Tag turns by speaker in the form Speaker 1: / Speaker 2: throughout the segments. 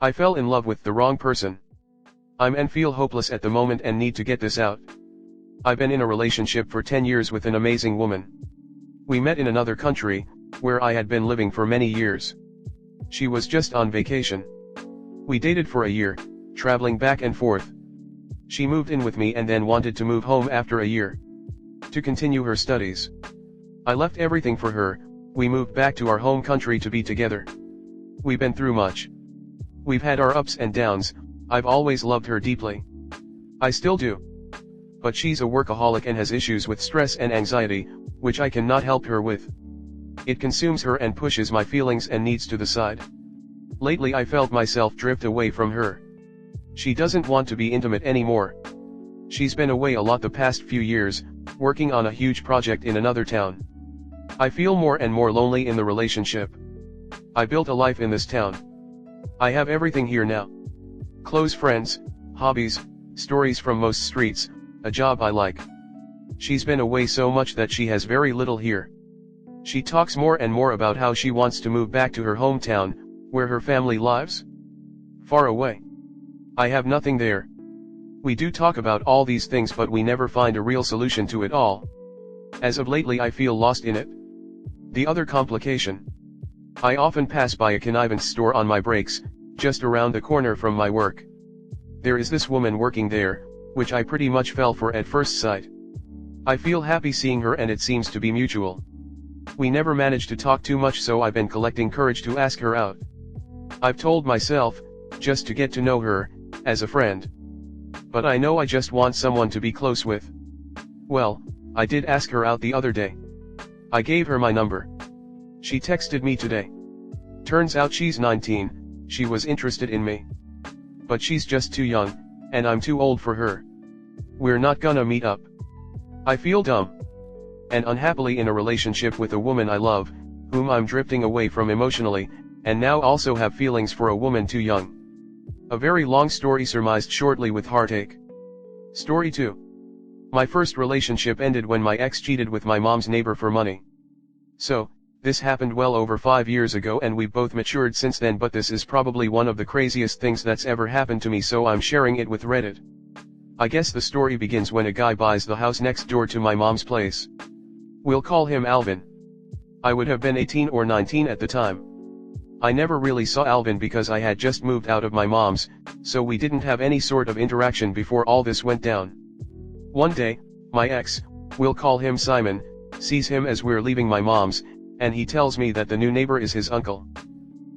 Speaker 1: I fell in love with the wrong person. And feel hopeless at the moment and need to get this out. I've been in a relationship for 10 years with an amazing woman. We met in another country, where I had been living for many years. She was just on vacation. We dated for a year, traveling back and forth. She moved in with me and then wanted to move home after a year, to continue her studies. I left everything for her. We moved back to our home country to be together. We've been through much. We've had our ups and downs. I've always loved her deeply. I still do. But she's a workaholic and has issues with stress and anxiety, which I cannot help her with. It consumes her and pushes my feelings and needs to the side. Lately I felt myself drift away from her. She doesn't want to be intimate anymore. She's been away a lot the past few years, working on a huge project in another town. I feel more and more lonely in the relationship. I built a life in this town. I have everything here now. Close friends, hobbies, stories from most streets, a job I like. She's been away so much that she has very little here. She talks more and more about how she wants to move back to her hometown, where her family lives. Far away. I have nothing there. We do talk about all these things but we never find a real solution to it all. As of lately I feel lost in it. The other complication. I often pass by a connivance store on my breaks, just around the corner from my work. There is this woman working there, which I pretty much fell for at first sight. I feel happy seeing her and it seems to be mutual. We never managed to talk too much so I've been collecting courage to ask her out. I've told myself, just to get to know her, as a friend. But I know I just want someone to be close with. Well, I did ask her out the other day. I gave her my number. She texted me today. Turns out she's 19, she was interested in me. But she's just too young, and I'm too old for her. We're not gonna meet up. I feel dumb and unhappily in a relationship with a woman I love, whom I'm drifting away from emotionally, and now also have feelings for a woman too young. A very long story surmised shortly with heartache. Story 2. My first relationship ended when my ex cheated with my mom's neighbor for money. So, this happened well over 5 years ago and we've both matured since then, but this is probably one of the craziest things that's ever happened to me, so I'm sharing it with Reddit. I guess the story begins when a guy buys the house next door to my mom's place. We'll call him Alvin. I would have been 18 or 19 at the time. I never really saw Alvin because I had just moved out of my mom's, so we didn't have any sort of interaction before all this went down. One day, my ex, we'll call him Simon, sees him as we're leaving my mom's, and he tells me that the new neighbor is his uncle.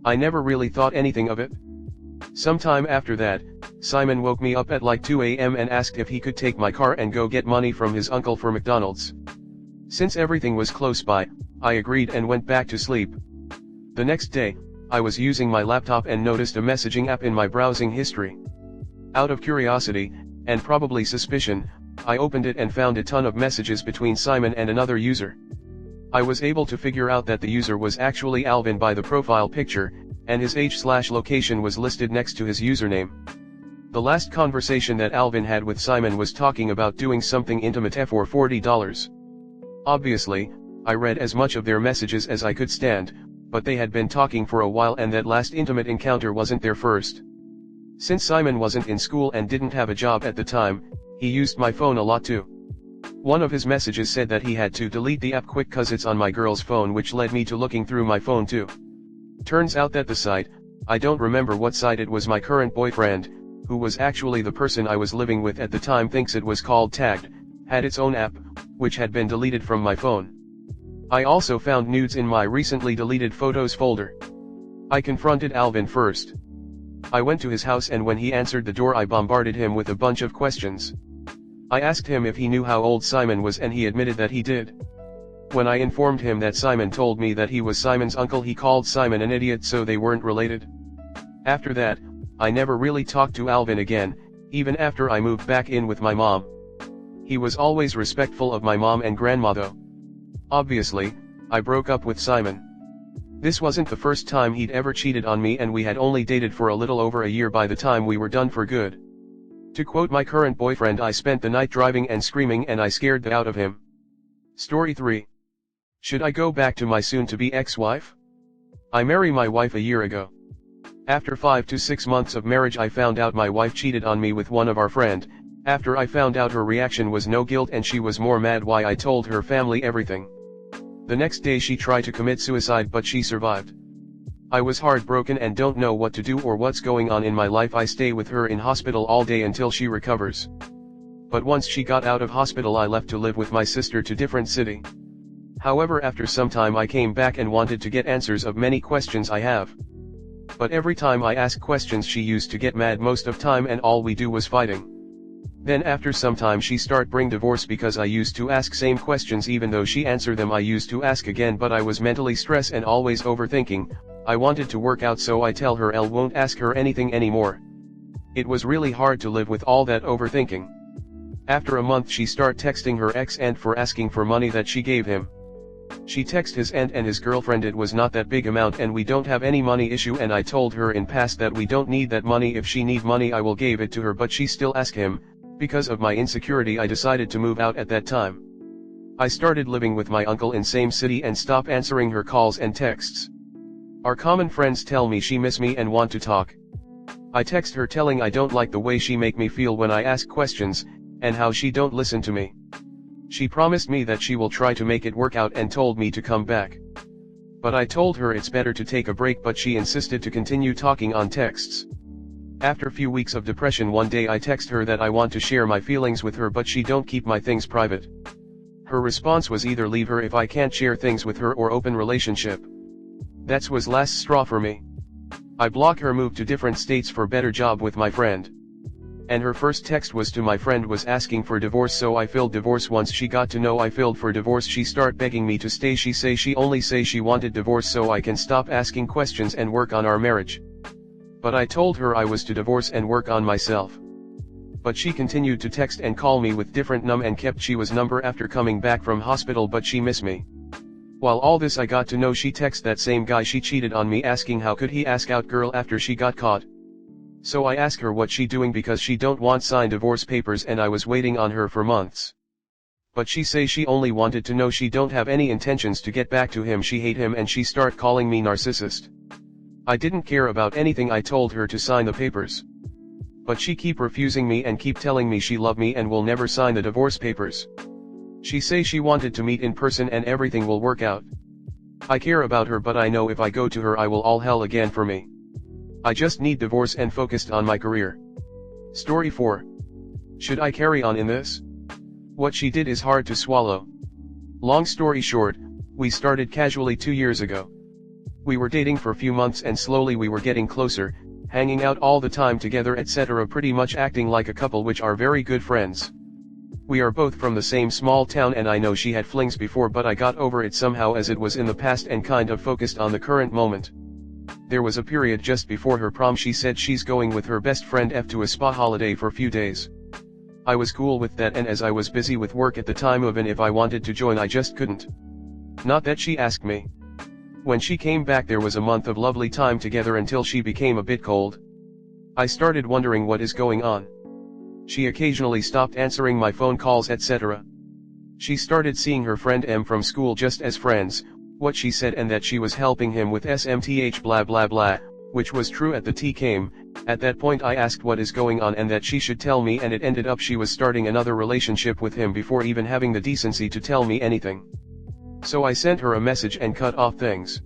Speaker 1: I never really thought anything of it. Sometime after that, Simon woke me up at like 2 a.m. and asked if he could take my car and go get money from his uncle for McDonald's. Since everything was close by, I agreed and went back to sleep. The next day, I was using my laptop and noticed a messaging app in my browsing history. Out of curiosity, and probably suspicion, I opened it and found a ton of messages between Simon and another user. I was able to figure out that the user was actually Alvin by the profile picture, and his age/location was listed next to his username. The last conversation that Alvin had with Simon was talking about doing something intimate for $40. Obviously, I read as much of their messages as I could stand, but they had been talking for a while and that last intimate encounter wasn't their first. Since Simon wasn't in school and didn't have a job at the time, he used my phone a lot too. One of his messages said that he had to delete the app quick cause it's on my girl's phone, which led me to looking through my phone too. Turns out that the site, I don't remember what site it was, my current boyfriend, who was actually the person I was living with at the time, thinks it was called Tagged, had its own app, which had been deleted from my phone. I also found nudes in my recently deleted photos folder. I confronted Alvin first. I went to his house and when he answered the door I bombarded him with a bunch of questions. I asked him if he knew how old Simon was and he admitted that he did. When I informed him that Simon told me that he was Simon's uncle, he called Simon an idiot, so they weren't related. After that, I never really talked to Alvin again, even after I moved back in with my mom. He was always respectful of my mom and grandma though. Obviously, I broke up with Simon. This wasn't the first time he'd ever cheated on me and we had only dated for a little over a year by the time we were done for good. To quote my current boyfriend, I spent the night driving and screaming and I scared the out of him. Story 3. Should I go back to my soon-to-be ex-wife? I married my wife a year ago. After 5 to 6 months of marriage I found out my wife cheated on me with one of our friend. After I found out her reaction was no guilt and she was more mad why I told her family everything. The next day she tried to commit suicide but she survived. I was heartbroken and don't know what to do or what's going on in my life. I stay with her in hospital all day until she recovers. But once she got out of hospital I left to live with my sister to different city. However, after some time I came back and wanted to get answers of many questions I have. But every time I ask questions she used to get mad most of time and all we do was fighting. Then after some time she start bring divorce because I used to ask same questions even though she answer them I used to ask again, but I was mentally stressed and always overthinking. I wanted to work out so I tell her I won't ask her anything anymore. It was really hard to live with all that overthinking. After a month she start texting her ex and for asking for money that she gave him. She text his aunt and his girlfriend it was not that big amount and we don't have any money issue, and I told her in past that we don't need that money, if she need money I will give it to her, but she still ask him. Because of my insecurity I decided to move out at that time. I started living with my uncle in same city and stop answering her calls and texts. Our common friends tell me she miss me and want to talk. I text her telling I don't like the way she make me feel when I ask questions, and how she don't listen to me. She promised me that she will try to make it work out and told me to come back. But I told her it's better to take a break, but she insisted to continue talking on texts. After few weeks of depression one day I text her that I want to share my feelings with her, but she don't keep my things private. Her response was either leave her if I can't share things with her or open relationship. That was last straw for me. I block her, move to different states for better job with my friend. And her first text was to my friend was asking for divorce, so I filled divorce. Once she got to know I filled for divorce she start begging me to stay. She say she only say she wanted divorce so I can stop asking questions and work on our marriage. But I told her I was to divorce and work on myself. But she continued to text and call me with different and kept she was number after coming back from hospital, but she miss me. While all this I got to know she text that same guy she cheated on me, asking how could he ask out girl after she got caught. So I ask her what she doing because she don't want sign divorce papers, and I was waiting on her for months. But she say she only wanted to know, she don't have any intentions to get back to him, she hate him, and she start calling me narcissist. I didn't care about anything, I told her to sign the papers. But she keep refusing me and keep telling me she love me and will never sign the divorce papers. She say she wanted to meet in person and everything will work out. I care about her, but I know if I go to her I will all hell again for me. I just need divorce and focused on my career. Story 4. Should I carry on in this? What she did is hard to swallow. Long story short, we started casually 2 years ago. We were dating for a few months and slowly we were getting closer, hanging out all the time together etc., pretty much acting like a couple, which are very good friends. We are both from the same small town and I know she had flings before, but I got over it somehow as it was in the past and kind of focused on the current moment. There was a period just before her prom she said she's going with her best friend F to a spa holiday for a few days. I was cool with that, and as I was busy with work at the time of, and if I wanted to join I just couldn't. Not that she asked me. When she came back there was a month of lovely time together until she became a bit cold. I started wondering what is going on. She occasionally stopped answering my phone calls etc. She started seeing her friend M from school just as friends, what she said, and that she was helping him with SMTH blah blah blah, which was true at the T came. At that point I asked what is going on and that she should tell me, and it ended up she was starting another relationship with him before even having the decency to tell me anything. So I sent her a message and cut off things.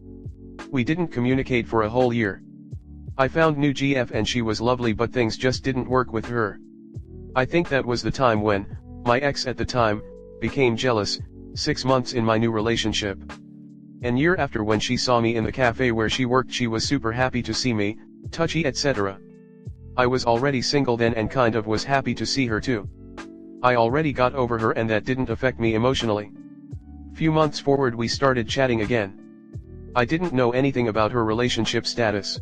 Speaker 1: We didn't communicate for a whole year. I found new GF and she was lovely, but things just didn't work with her. I think that was the time when my ex at the time became jealous. 6 months in my new relationship. An year after, when she saw me in the cafe where she worked, she was super happy to see me, touchy etc. I was already single then and kind of was happy to see her too. I already got over her and that didn't affect me emotionally. Few months forward we started chatting again. I didn't know anything about her relationship status.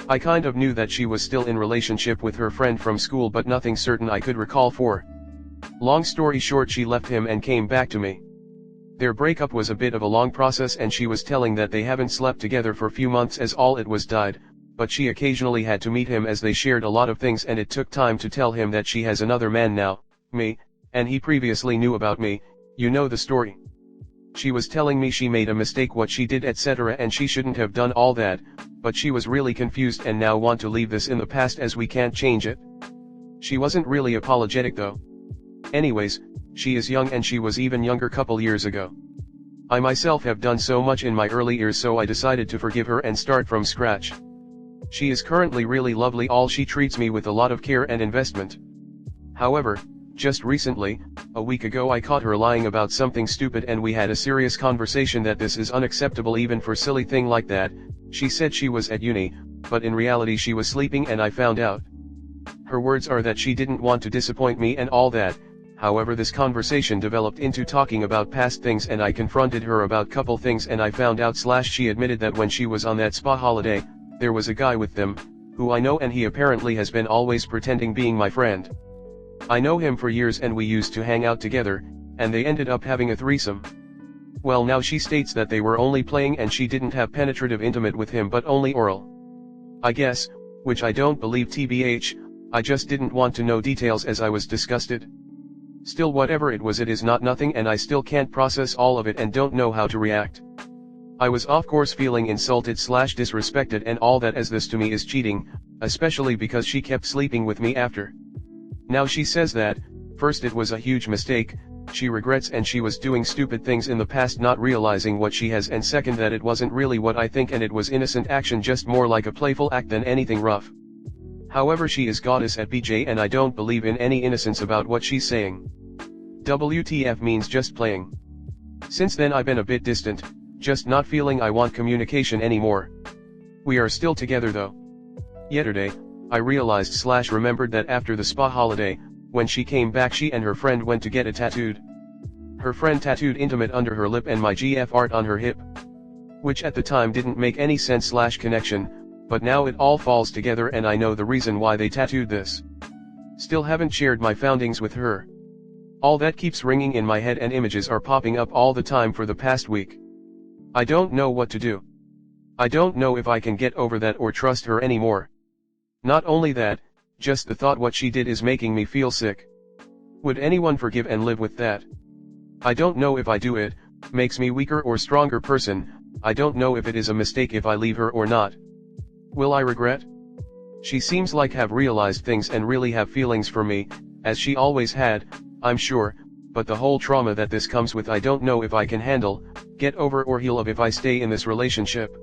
Speaker 1: I kind of knew that she was still in relationship with her friend from school, but nothing certain I could recall for. Long story short, she left him and came back to me. Their breakup was a bit of a long process and she was telling that they haven't slept together for a few months as all it was died, but she occasionally had to meet him as they shared a lot of things, and it took time to tell him that she has another man now, me, and he previously knew about me. You know the story. She was telling me she made a mistake what she did etc. and she shouldn't have done all that, but she was really confused and now want to leave this in the past as we can't change it. She wasn't really apologetic though. Anyways, she is young and she was even younger couple years ago. I myself have done so much in my early years, so I decided to forgive her and start from scratch. She is currently really lovely, all she treats me with a lot of care and investment. However, just recently, a week ago I caught her lying about something stupid and we had a serious conversation that this is unacceptable even for silly thing like that. She said she was at uni, but in reality she was sleeping and I found out. Her words are that she didn't want to disappoint me and all that. However, this conversation developed into talking about past things and I confronted her about couple things and I found out / she admitted that when she was on that spa holiday, there was a guy with them, who I know, and he apparently has been always pretending being my friend. I know him for years and we used to hang out together, and they ended up having a threesome. Well, now she states that they were only playing and she didn't have penetrative intimate with him but only oral. I guess, which I don't believe tbh, I just didn't want to know details as I was disgusted. Still, whatever it was, it is not nothing and I still can't process all of it and don't know how to react. I was of course feeling insulted / disrespected and all that, as this to me is cheating, especially because she kept sleeping with me after. Now she says that, first, it was a huge mistake, she regrets and she was doing stupid things in the past not realizing what she has, and second, that it wasn't really what I think and it was innocent action, just more like a playful act than anything rough. However, she is goddess at BJ and I don't believe in any innocence about what she's saying. WTF means just playing. Since then I've been a bit distant, just not feeling I want communication anymore. We are still together though. Yesterday, I realized / remembered that after the spa holiday, when she came back, she and her friend went to get it tattooed. Her friend tattooed intimate under her lip and my GF art on her hip. Which at the time didn't make any sense / connection, but now it all falls together and I know the reason why they tattooed this. Still haven't shared my foundings with her. All that keeps ringing in my head and images are popping up all the time for the past week. I don't know what to do. I don't know if I can get over that or trust her anymore. Not only that, just the thought what she did is making me feel sick. Would anyone forgive and live with that? I don't know if I do, it makes me weaker or stronger person. I don't know if it is a mistake if I leave her or not. Will I regret? She seems like have realized things and really have feelings for me, as she always had, I'm sure, but the whole trauma that this comes with I don't know if I can handle, get over or heal of if I stay in this relationship.